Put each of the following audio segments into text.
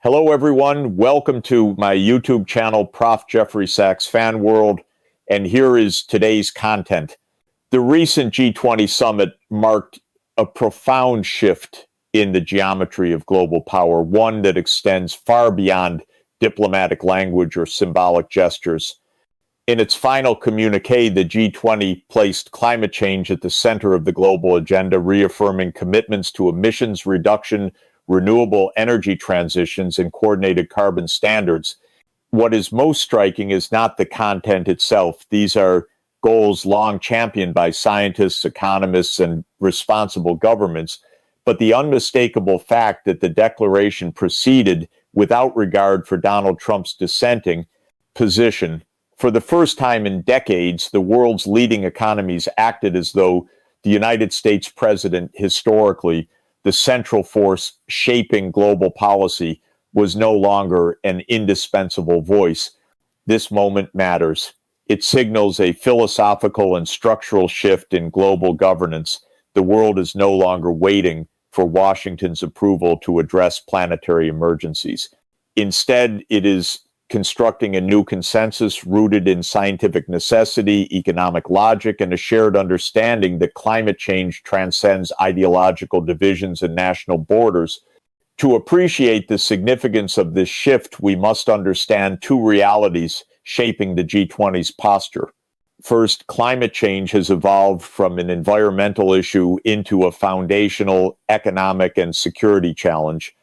Hello, everyone. Welcome to my YouTube channel, Prof.JeffreySachs Fan World, and here is today's content. The recent G20 summit marked a profound shift in the geometry of global power, one that extends far beyond diplomatic language or symbolic gestures. In its final communique, the G20 placed climate change at the center of the global agenda, reaffirming commitments to emissions reduction, renewable energy transitions, and coordinated carbon standards. What is most striking is not the content itself. These are goals long championed by scientists, economists, and responsible governments, but the unmistakable fact that the declaration proceeded without regard for Donald Trump's dissenting position. For the first time in decades, the world's leading economies acted as though the United States president, historically the central force shaping global policy, was no longer an indispensable voice. This moment matters. It signals a philosophical and structural shift in global governance. The world is no longer waiting for Washington's approval to address planetary emergencies. Instead, it is constructing a new consensus rooted in scientific necessity, economic logic, and a shared understanding that climate change transcends ideological divisions and national borders. To appreciate the significance of this shift, we must understand two realities shaping the G20's posture. First, climate change has evolved from an environmental issue into a foundational economic and security challenge.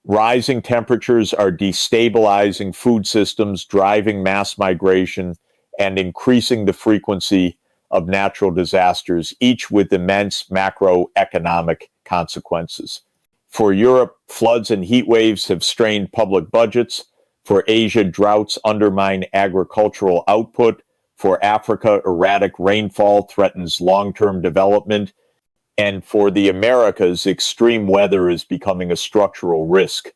Rising temperatures are destabilizing food systems, driving mass migration, and increasing the frequency of natural disasters, each with immense macroeconomic consequences. For Europe, floods and heat waves have strained public budgets. For Asia, droughts undermine agricultural output. For Africa, erratic rainfall threatens long-term development. And for the Americas, extreme weather is becoming a structural risk.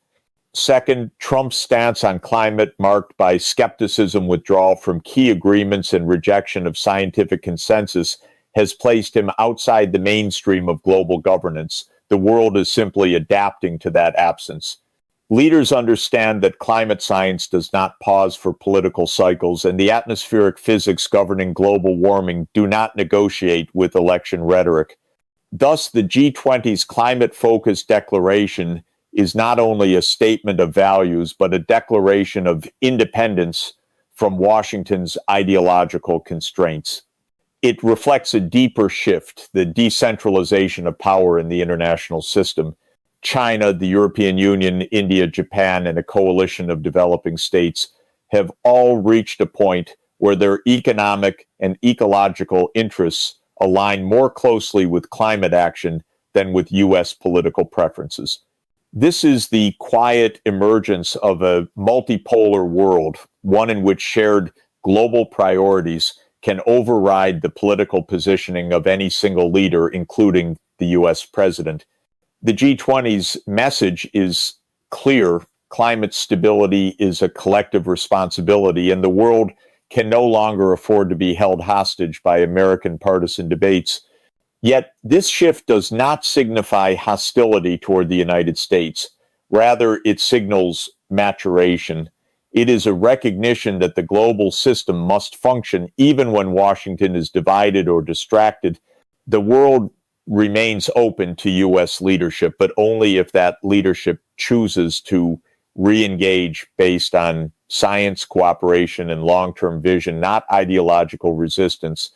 Second, Trump's stance on climate, marked by skepticism, withdrawal from key agreements, and rejection of scientific consensus, has placed him outside the mainstream of global governance. The world is simply adapting to that absence. Leaders understand that climate science does not pause for political cycles, and the atmospheric physics governing global warming do not negotiate with election rhetoric. Thus, the G20's climate-focused declaration is not only a statement of values, but a declaration of independence from Washington's ideological constraints. It reflects a deeper shift, the decentralization of power in the international system. China, the European Union, India, Japan, and a coalition of developing states have all reached a point where their economic and ecological interests align more closely with climate action than with U.S. political preferences. This is the quiet emergence of a multipolar world, one in which shared global priorities can override the political positioning of any single leader, including the U.S. president. The G20's message is clear. Climate stability is a collective responsibility, and the world can no longer afford to be held hostage by American partisan debates. Yet this shift does not signify hostility toward the United States. Rather, it signals maturation. It is a recognition that the global system must function even when Washington is divided or distracted. The world remains open to U.S. leadership, but only if that leadership chooses to re-engage based on science, cooperation, and long-term vision, not ideological resistance.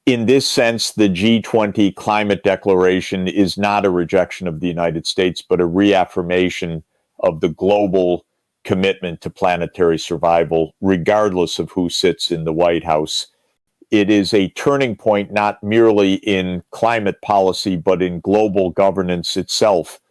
In this sense, the G20 climate declaration is not a rejection of the United States, but a reaffirmation of the global commitment to planetary survival, regardless of who sits in the White House. It is a turning point not merely in climate policy, but in global governance itself.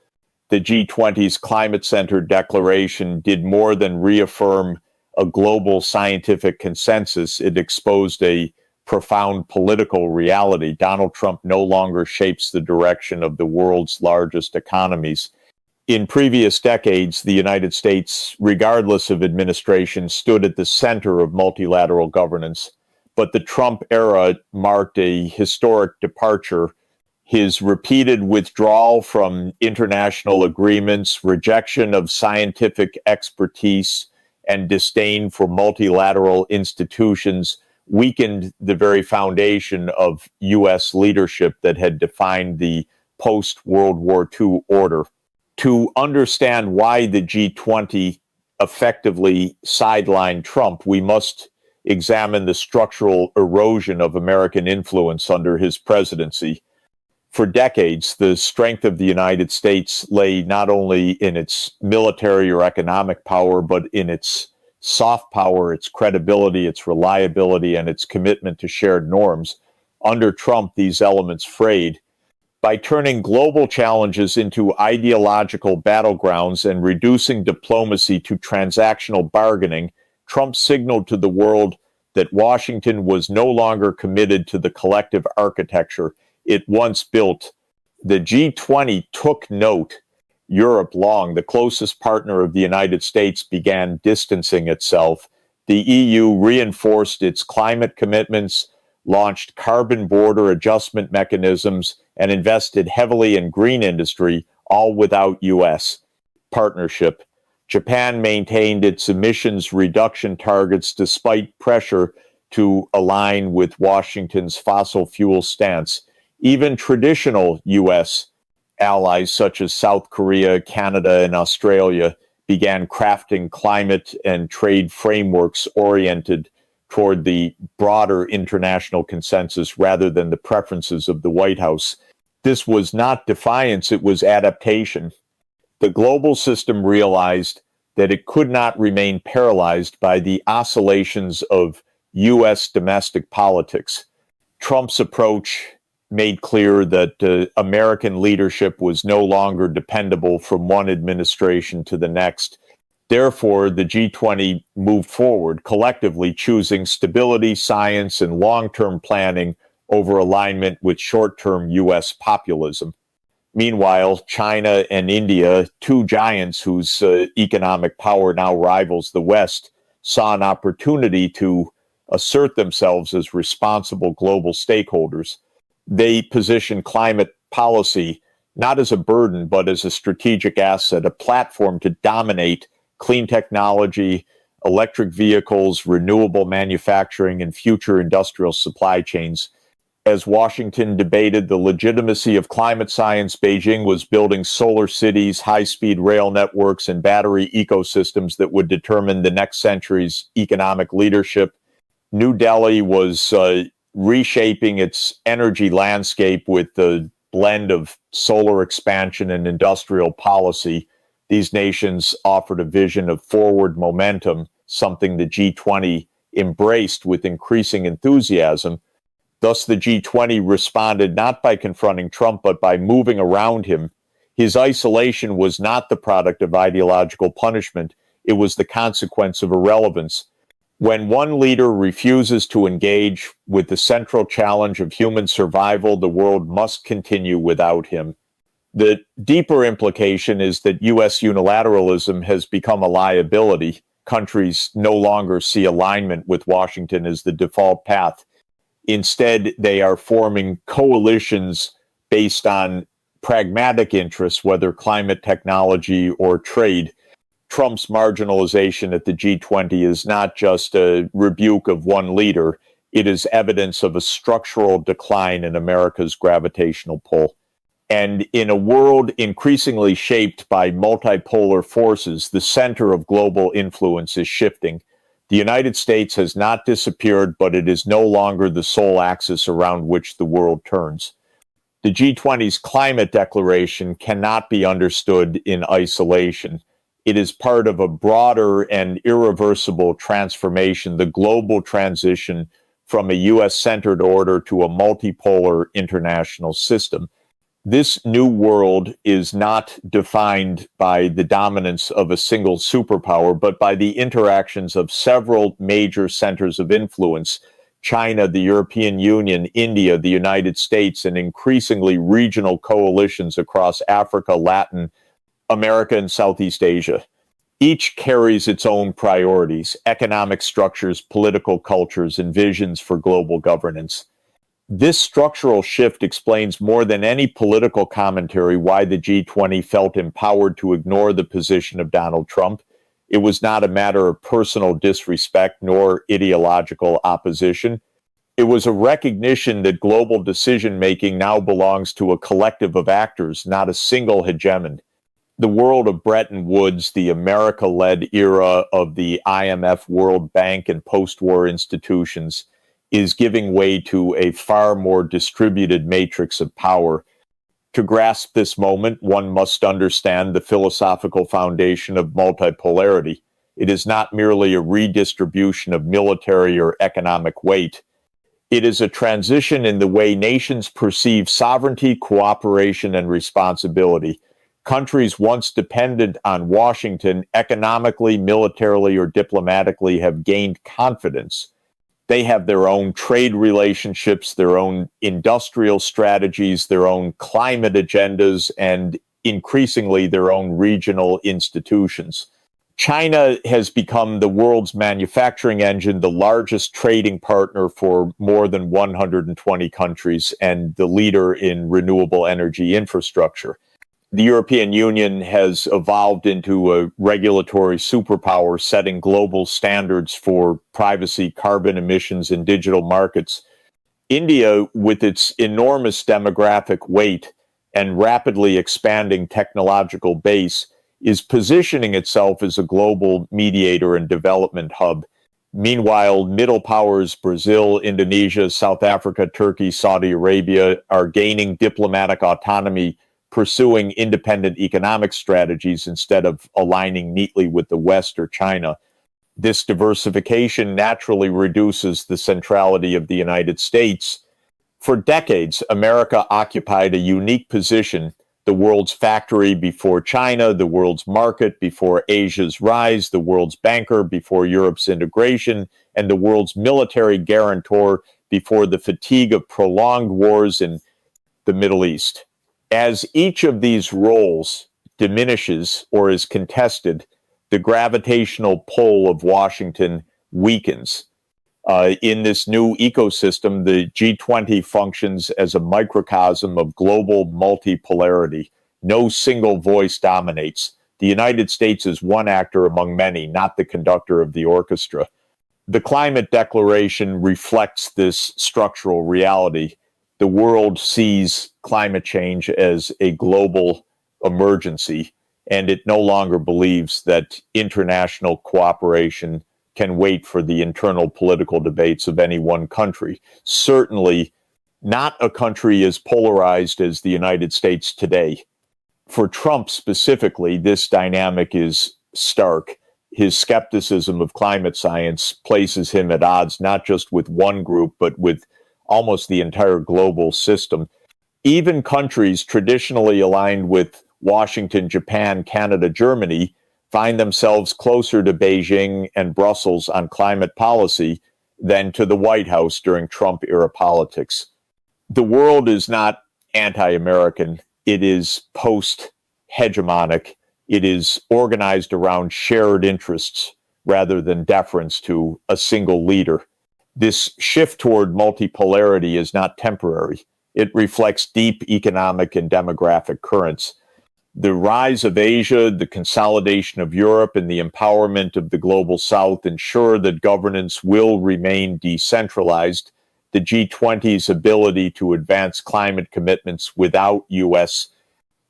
The G20's climate-centered declaration did more than reaffirm a global scientific consensus. It exposed a profound political reality. Donald Trump no longer shapes the direction of the world's largest economies. In previous decades, the United States, regardless of administration, stood at the center of multilateral governance. But the Trump era marked a historic departure. His repeated withdrawal from international agreements, rejection of scientific expertise, and disdain for multilateral institutions weakened the very foundation of U.S. leadership that had defined the post-World War II order. To understand why the G20 effectively sidelined Trump, we must examine the structural erosion of American influence under his presidency. For decades, the strength of the United States lay not only in its military or economic power, but in its soft power, its credibility, its reliability, and its commitment to shared norms. Under Trump, these elements frayed. By turning global challenges into ideological battlegrounds and reducing diplomacy to transactional bargaining, Trump signaled to the world that Washington was no longer committed to the collective architecture it once built. The G20 took note. Europe, long the closest partner of the United States, began distancing itself. The EU reinforced its climate commitments, launched carbon border adjustment mechanisms, and invested heavily in green industry, all without U.S. partnership. Japan maintained its emissions reduction targets despite pressure to align with Washington's fossil fuel stance. Even traditional U.S. allies such as South Korea, Canada, and Australia began crafting climate and trade frameworks oriented toward the broader international consensus rather than the preferences of the White House. This was not defiance, it was adaptation. The global system realized that it could not remain paralyzed by the oscillations of U.S. domestic politics. Trump's approach made clear that American leadership was no longer dependable from one administration to the next. Therefore, the G20 moved forward, collectively choosing stability, science, and long-term planning over alignment with short-term U.S. populism. Meanwhile, China and India, two giants whose economic power now rivals the West, saw an opportunity to assert themselves as responsible global stakeholders. They position climate policy not as a burden, but as a strategic asset, a platform to dominate clean technology, electric vehicles, renewable manufacturing, and future industrial supply chains. As Washington debated the legitimacy of climate science, Beijing was building solar cities, high-speed rail networks, and battery ecosystems that would determine the next century's economic leadership. New Delhi was reshaping its energy landscape with the blend of solar expansion and industrial policy. These nations offered a vision of forward momentum, something the G20 embraced with increasing enthusiasm. Thus, the G20 responded not by confronting Trump, but by moving around him. His isolation was not the product of ideological punishment. It was the consequence of irrelevance. When one leader refuses to engage with the central challenge of human survival, the world must continue without him. The deeper implication is that U.S. unilateralism has become a liability. Countries no longer see alignment with Washington as the default path. Instead, they are forming coalitions based on pragmatic interests, whether climate, technology, or trade. Trump's marginalization at the G20 is not just a rebuke of one leader. It is evidence of a structural decline in America's gravitational pull. And in a world increasingly shaped by multipolar forces, the center of global influence is shifting. The United States has not disappeared, but it is no longer the sole axis around which the world turns. The G20's climate declaration cannot be understood in isolation. It is part of a broader and irreversible transformation, the global transition from a U.S.-centered order to a multipolar international system. This new world is not defined by the dominance of a single superpower, but by the interactions of several major centers of influence: China, the European Union, India, the United States, and increasingly regional coalitions across Africa, Latin America, and Southeast Asia. Each carries its own priorities, economic structures, political cultures, and visions for global governance. This structural shift explains more than any political commentary why the G20 felt empowered to ignore the position of Donald Trump. It was not a matter of personal disrespect nor ideological opposition. It was a recognition that global decision-making now belongs to a collective of actors, not a single hegemon. The world of Bretton Woods, the America-led era of the IMF, World Bank, and post-war institutions, is giving way to a far more distributed matrix of power. To grasp this moment, one must understand the philosophical foundation of multipolarity. It is not merely a redistribution of military or economic weight. It is a transition in the way nations perceive sovereignty, cooperation, and responsibility. Countries once dependent on Washington economically, militarily, or diplomatically have gained confidence. They have their own trade relationships, their own industrial strategies, their own climate agendas, and increasingly their own regional institutions. China has become the world's manufacturing engine, the largest trading partner for more than 120 countries, and the leader in renewable energy infrastructure. The European Union has evolved into a regulatory superpower, setting global standards for privacy, carbon emissions, and digital markets. India, with its enormous demographic weight and rapidly expanding technological base, is positioning itself as a global mediator and development hub. Meanwhile, middle powers Brazil, Indonesia, South Africa, Turkey, Saudi Arabia are gaining diplomatic autonomy, pursuing independent economic strategies instead of aligning neatly with the West or China. This diversification naturally reduces the centrality of the United States. For decades, America occupied a unique position, the world's factory before China, the world's market before Asia's rise, the world's banker before Europe's integration, and the world's military guarantor before the fatigue of prolonged wars in the Middle East. As each of these roles diminishes or is contested, the gravitational pull of Washington weakens. In this new ecosystem, the G20 functions as a microcosm of global multipolarity. No single voice dominates. The United States is one actor among many, not the conductor of the orchestra. The climate declaration reflects this structural reality. The world sees climate change as a global emergency, and it no longer believes that international cooperation can wait for the internal political debates of any one country. Certainly, not a country as polarized as the United States today. For Trump specifically, this dynamic is stark. His skepticism of climate science places him at odds not just with one group, but with almost the entire global system. Even countries traditionally aligned with Washington, Japan, Canada, Germany find themselves closer to Beijing and Brussels on climate policy than to the White House during Trump-era politics. The world is not anti-American. It is post-hegemonic. It is organized around shared interests rather than deference to a single leader. This shift toward multipolarity is not temporary. It reflects deep economic and demographic currents. The rise of Asia, the consolidation of Europe, and the empowerment of the global South ensure that governance will remain decentralized. The G20's ability to advance climate commitments without U.S.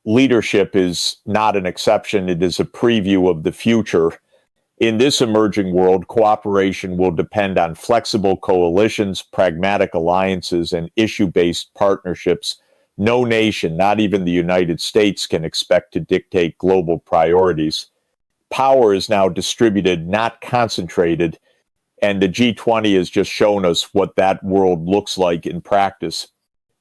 leadership is not an exception. It is a preview of the future. In this emerging world, cooperation will depend on flexible coalitions, pragmatic alliances, and issue-based partnerships. No nation, not even the United States, can expect to dictate global priorities. Power is now distributed, not concentrated, and the G20 has just shown us what that world looks like in practice.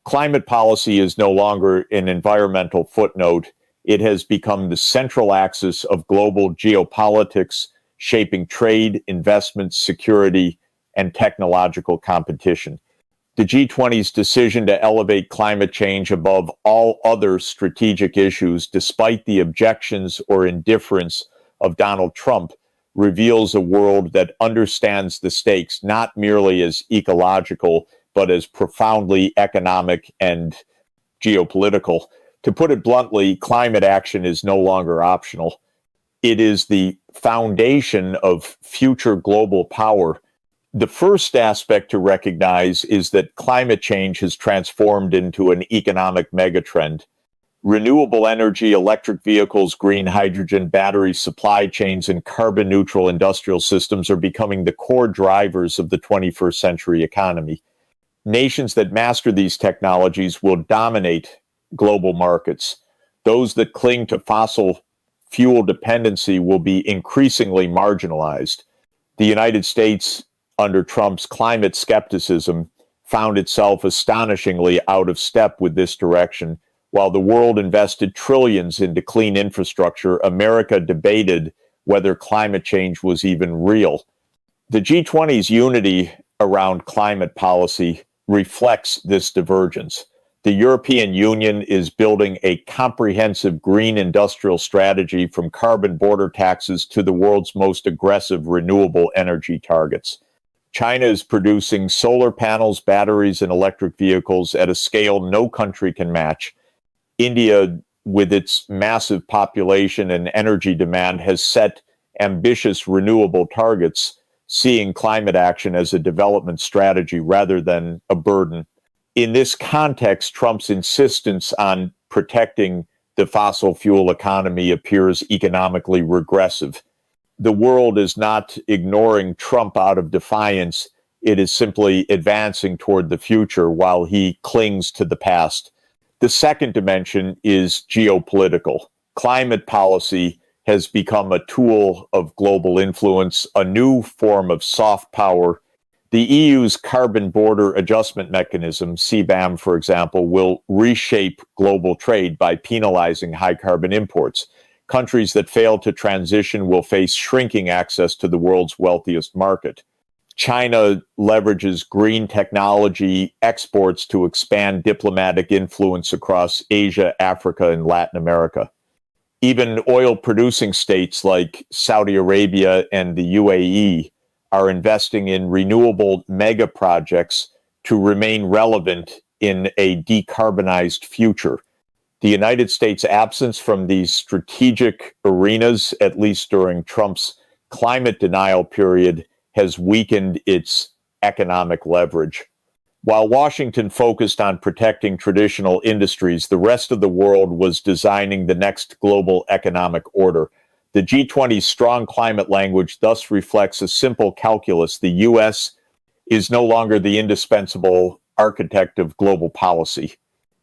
Climate policy is no longer an environmental footnote. It has become the central axis of global geopolitics, shaping trade, investment, security, and technological competition. The G20's decision to elevate climate change above all other strategic issues, despite the objections or indifference of Donald Trump, reveals a world that understands the stakes not merely as ecological, but as profoundly economic and geopolitical. To put it bluntly, climate action is no longer optional. It is the foundation of future global power. The first aspect to recognize is that climate change has transformed into an economic megatrend. Renewable energy, electric vehicles, green hydrogen, battery supply chains, and carbon neutral industrial systems are becoming the core drivers of the 21st century economy. Nations that master these technologies will dominate global markets. Those that cling to fossil fuel dependency will be increasingly marginalized. The United States, under Trump's climate skepticism, found itself astonishingly out of step with this direction. While the world invested trillions into clean infrastructure, America debated whether climate change was even real. The G20's unity around climate policy reflects this divergence. The European Union is building a comprehensive green industrial strategy, from carbon border taxes to the world's most aggressive renewable energy targets. China is producing solar panels, batteries, and electric vehicles at a scale no country can match. India, with its massive population and energy demand, has set ambitious renewable targets, seeing climate action as a development strategy rather than a burden. In this context, Trump's insistence on protecting the fossil fuel economy appears economically regressive. The world is not ignoring Trump out of defiance. It is simply advancing toward the future while he clings to the past. The second dimension is geopolitical. Climate policy has become a tool of global influence, a new form of soft power. The EU's carbon border adjustment mechanism, CBAM, for example, will reshape global trade by penalizing high carbon imports. Countries that fail to transition will face shrinking access to the world's wealthiest market. China leverages green technology exports to expand diplomatic influence across Asia, Africa, and Latin America. Even oil-producing states like Saudi Arabia and the UAE are investing in renewable mega projects to remain relevant in a decarbonized future. The United States' absence from these strategic arenas, at least during Trump's climate denial period, has weakened its economic leverage. While Washington focused on protecting traditional industries, the rest of the world was designing the next global economic order. The G20's strong climate language thus reflects a simple calculus: the U.S. is no longer the indispensable architect of global policy.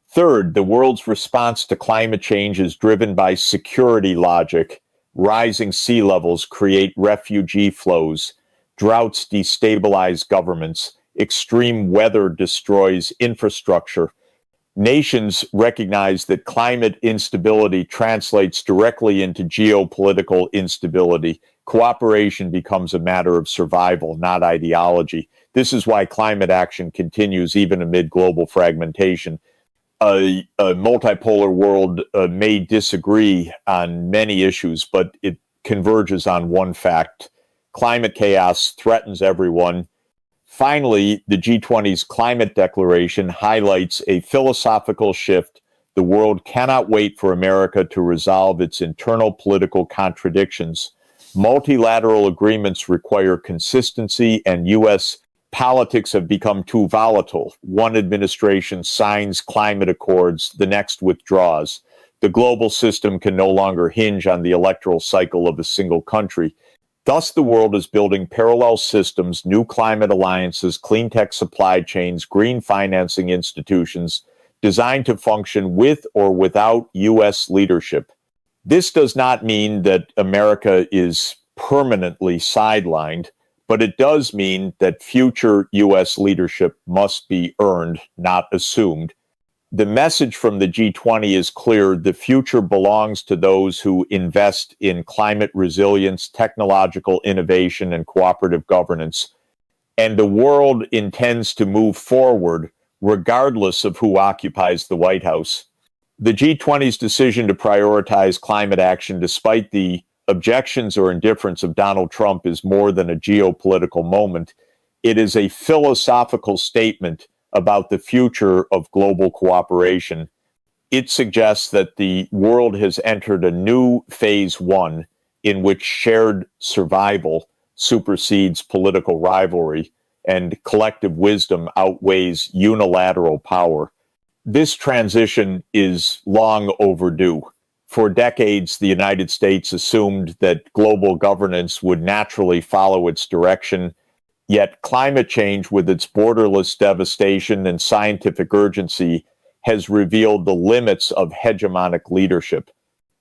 Third, the world's response to climate change is driven by security logic. Rising sea levels create refugee flows. Droughts destabilize governments. Extreme weather destroys infrastructure. Nations recognize that climate instability translates directly into geopolitical instability. Cooperation becomes a matter of survival, not ideology. This is why climate action continues even amid global fragmentation. A multipolar world may disagree on many issues, but it converges on one fact: climate chaos threatens everyone. Finally, the G20's climate declaration highlights a philosophical shift. The world cannot wait for America to resolve its internal political contradictions. Multilateral agreements require consistency, and U.S. politics have become too volatile. One administration signs climate accords, the next withdraws. The global system can no longer hinge on the electoral cycle of a single country. Thus, the world is building parallel systems, new climate alliances, clean tech supply chains, green financing institutions, designed to function with or without U.S. leadership. This does not mean that America is permanently sidelined, but it does mean that future U.S. leadership must be earned, not assumed. The message from the G20 is clear: the future belongs to those who invest in climate resilience, technological innovation, and cooperative governance. And the world intends to move forward regardless of who occupies the White House. The G20's decision to prioritize climate action despite the objections or indifference of Donald Trump is more than a geopolitical moment. It is a philosophical statement about the future of global cooperation. It suggests that the world has entered a new phase one in which shared survival supersedes political rivalry and collective wisdom outweighs unilateral power. This transition is long overdue. For decades, the United States assumed that global governance would naturally follow its direction, yet climate change, with its borderless devastation and scientific urgency, has revealed the limits of hegemonic leadership.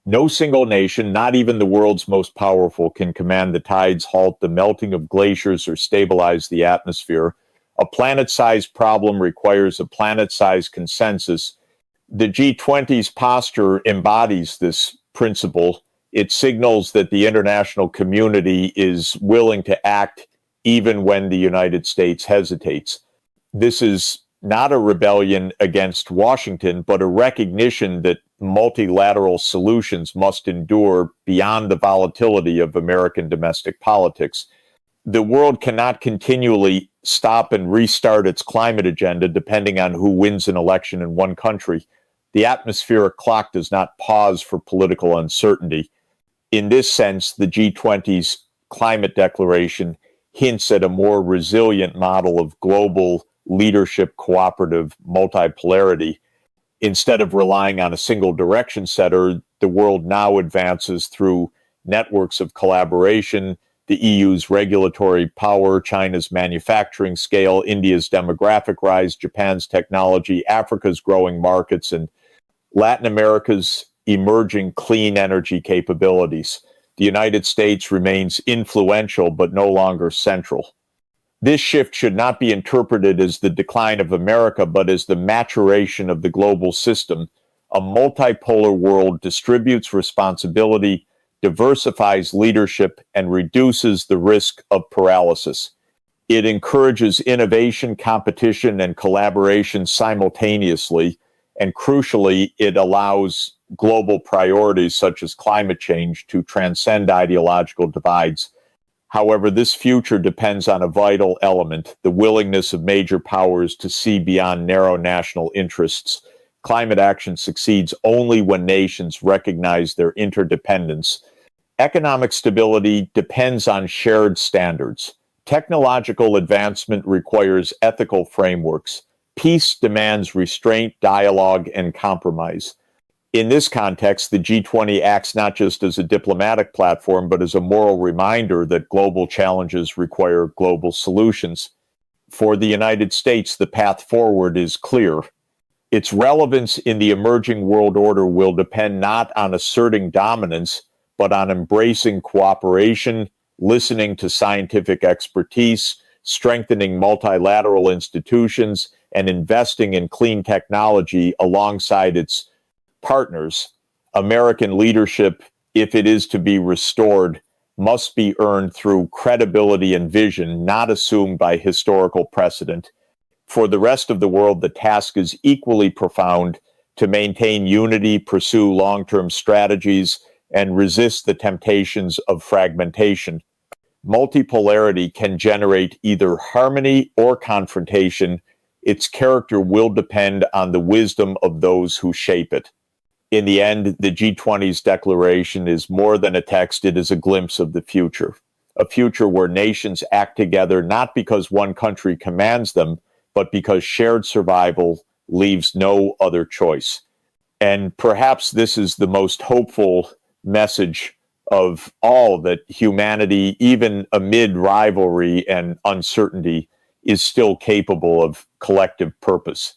No single nation, not even the world's most powerful, can command the tides, halt the melting of glaciers, or stabilize the atmosphere. A planet-sized problem requires a planet-sized consensus. The G20's posture embodies this principle. It signals that the international community is willing to act even when the United States hesitates. This is not a rebellion against Washington, but a recognition that multilateral solutions must endure beyond the volatility of American domestic politics. The world cannot continually stop and restart its climate agenda depending on who wins an election in one country. The atmospheric clock does not pause for political uncertainty. In this sense, the G20's climate declaration hints at a more resilient model of global leadership, cooperative multipolarity. Instead of relying on a single direction setter, the world now advances through networks of collaboration, the EU's regulatory power, China's manufacturing scale, India's demographic rise, Japan's technology, Africa's growing markets, and Latin America's emerging clean energy capabilities. The United States remains influential but no longer central. This shift should not be interpreted as the decline of America, but as the maturation of the global system. A multipolar world distributes responsibility, diversifies leadership, and reduces the risk of paralysis. It encourages innovation, competition, and collaboration simultaneously, and crucially, it allows global priorities such as climate change to transcend ideological divides. However, this future depends on a vital element, the willingness of major powers to see beyond narrow national interests. Climate action succeeds only when nations recognize their interdependence. Economic stability depends on shared standards. Technological advancement requires ethical frameworks. Peace demands restraint, dialogue, and compromise. In this context, the G20 acts not just as a diplomatic platform, but as a moral reminder that global challenges require global solutions. For the United States, the path forward is clear. Its relevance in the emerging world order will depend not on asserting dominance, but on embracing cooperation, listening to scientific expertise, strengthening multilateral institutions, and investing in clean technology alongside its partners. American leadership, if it is to be restored, must be earned through credibility and vision, not assumed by historical precedent. For the rest of the world, the task is equally profound: to maintain unity, pursue long-term strategies, and resist the temptations of fragmentation. Multipolarity can generate either harmony or confrontation. Its character will depend on the wisdom of those who shape it. In the end, the G20's declaration is more than a text, it is a glimpse of the future. A future where nations act together not because one country commands them, but because shared survival leaves no other choice. And perhaps this is the most hopeful message of all, that humanity, even amid rivalry and uncertainty, is still capable of collective purpose.